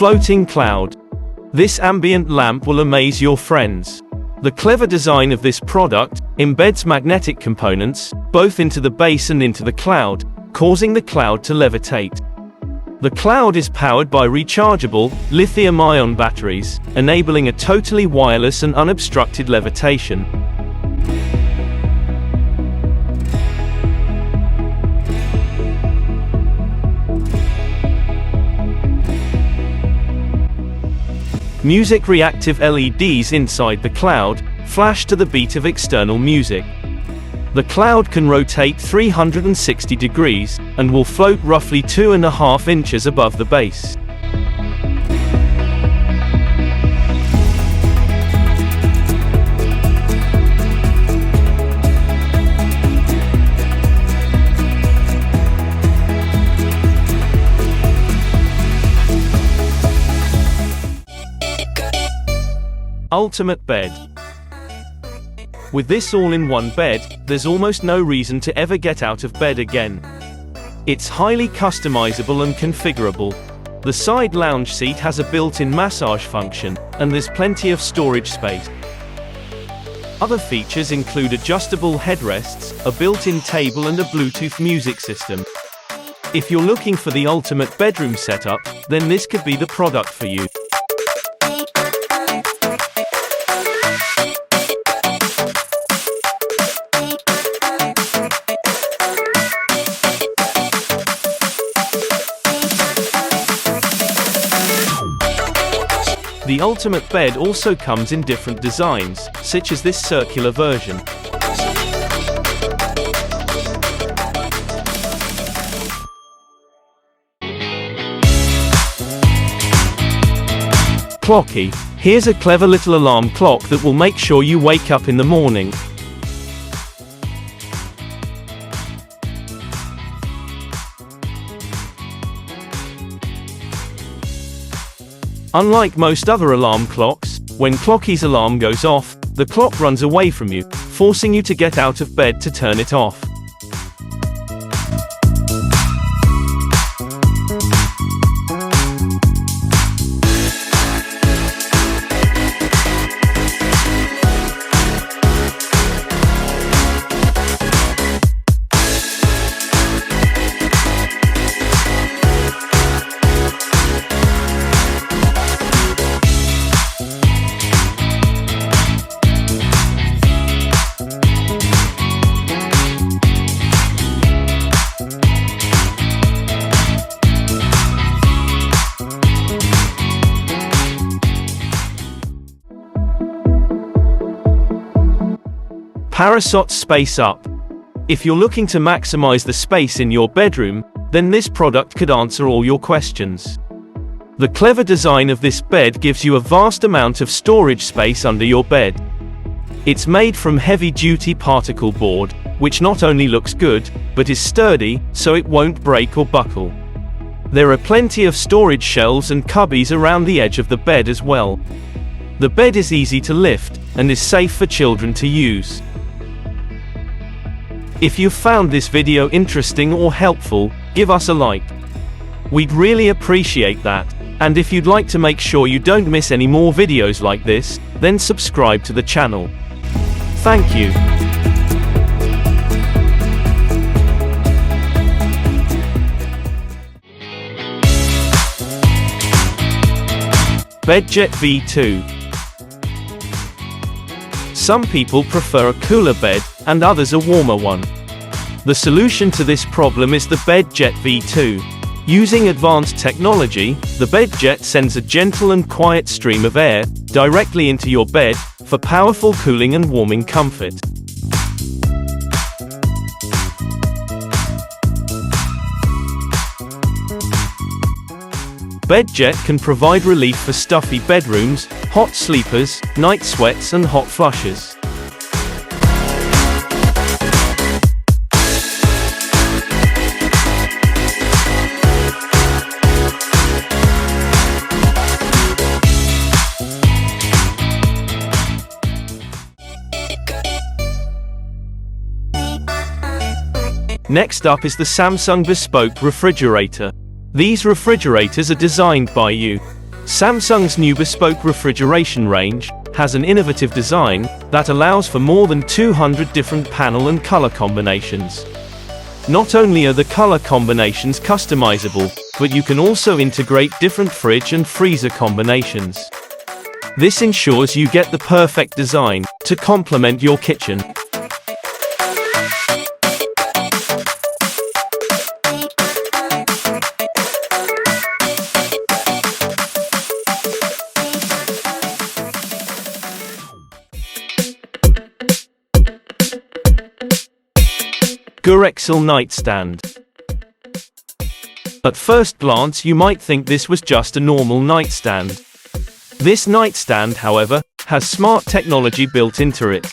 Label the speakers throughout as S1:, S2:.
S1: floating cloud. This ambient lamp will amaze your friends. The clever design of this product embeds magnetic components, both into the base and into the cloud, causing the cloud to levitate. The cloud is powered by rechargeable, lithium-ion batteries, enabling a totally wireless and unobstructed levitation. Music reactive LEDs inside the cloud flash to the beat of external music. The cloud can rotate 360 degrees and will float roughly 2.5 inches above the base. Ultimate bed. With this all-in-one bed, there's almost no reason to ever get out of bed again. It's highly customizable and configurable. The side lounge seat has a built-in massage function, and there's plenty of storage space. Other features include adjustable headrests, a built-in table and a Bluetooth music system. If you're looking for the ultimate bedroom setup, then this could be the product for you. The ultimate bed also comes in different designs, such as this circular version. Clocky. Here's a clever little alarm clock that will make sure you wake up in the morning. Unlike most other alarm clocks, when Clocky's alarm goes off, the clock runs away from you, forcing you to get out of bed to turn it off. Parasot Space Up. If you're looking to maximize the space in your bedroom, then this product could answer all your questions. The clever design of this bed gives you a vast amount of storage space under your bed. It's made from heavy-duty particle board, which not only looks good, but is sturdy, so it won't break or buckle. There are plenty of storage shelves and cubbies around the edge of the bed as well. The bed is easy to lift, and is safe for children to use. If you found this video interesting or helpful, give us a like. We'd really appreciate that. And if you'd like to make sure you don't miss any more videos like this, then subscribe to the channel. Thank you. Bedjet V2. Some people prefer a cooler bed, and others a warmer one. The solution to this problem is the Bedjet V2. Using advanced technology, the Bedjet sends a gentle and quiet stream of air directly into your bed for powerful cooling and warming comfort. Bedjet can provide relief for stuffy bedrooms, hot sleepers, night sweats and hot flushes. Next up is the Samsung Bespoke Refrigerator. These refrigerators are designed by you. Samsung's new Bespoke Refrigeration range has an innovative design that allows for more than 200 different panel and color combinations. Not only are the color combinations customizable, but you can also integrate different fridge and freezer combinations. This ensures you get the perfect design to complement your kitchen. Gurexel Nightstand. At first glance you might think this was just a normal nightstand. This nightstand, however, has smart technology built into it.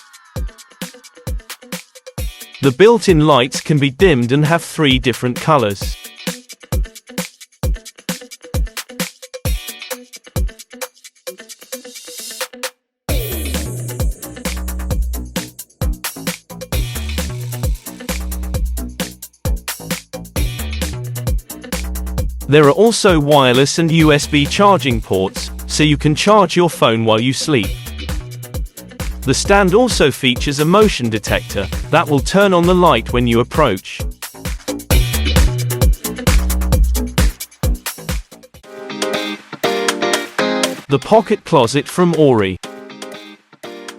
S1: The built-in lights can be dimmed and have 3 different colors. There are also wireless and USB charging ports, so you can charge your phone while you sleep. The stand also features a motion detector that will turn on the light when you approach. The Pocket Closet from Ori.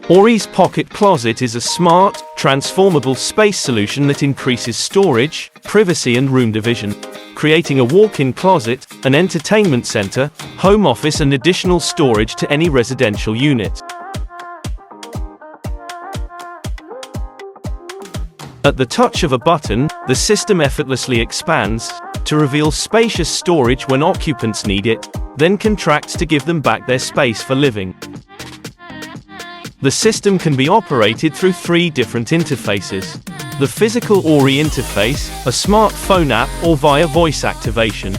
S1: Ori's Pocket Closet is a smart, transformable space solution that increases storage, privacy and room division, creating a walk-in closet, an entertainment center, home office and additional storage to any residential unit. At the touch of a button, the system effortlessly expands to reveal spacious storage when occupants need it, then contracts to give them back their space for living. The system can be operated through 3 different interfaces: the physical Ori interface, a smartphone app, or via voice activation.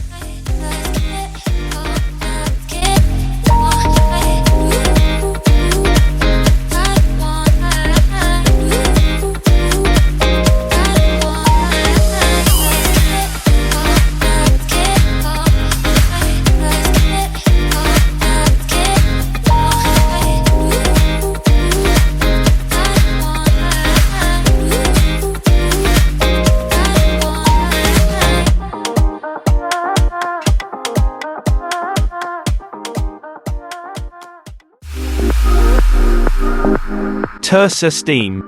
S1: Tersa Steam.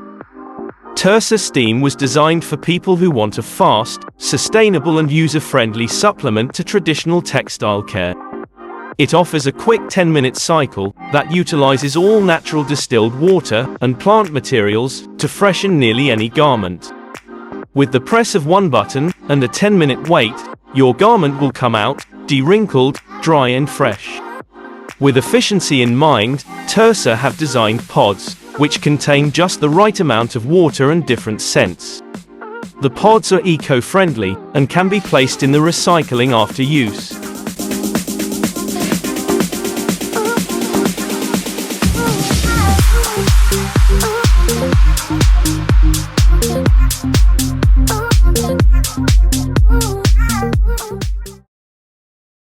S1: Tersa Steam was designed for people who want a fast, sustainable and user-friendly supplement to traditional textile care. It offers a quick 10-minute cycle that utilizes all natural distilled water and plant materials to freshen nearly any garment. With the press of one button and a 10-minute wait, your garment will come out, de-wrinkled, dry and fresh. With efficiency in mind, Tersa have designed pods, which contain just the right amount of water and different scents. The pods are eco-friendly and can be placed in the recycling after use.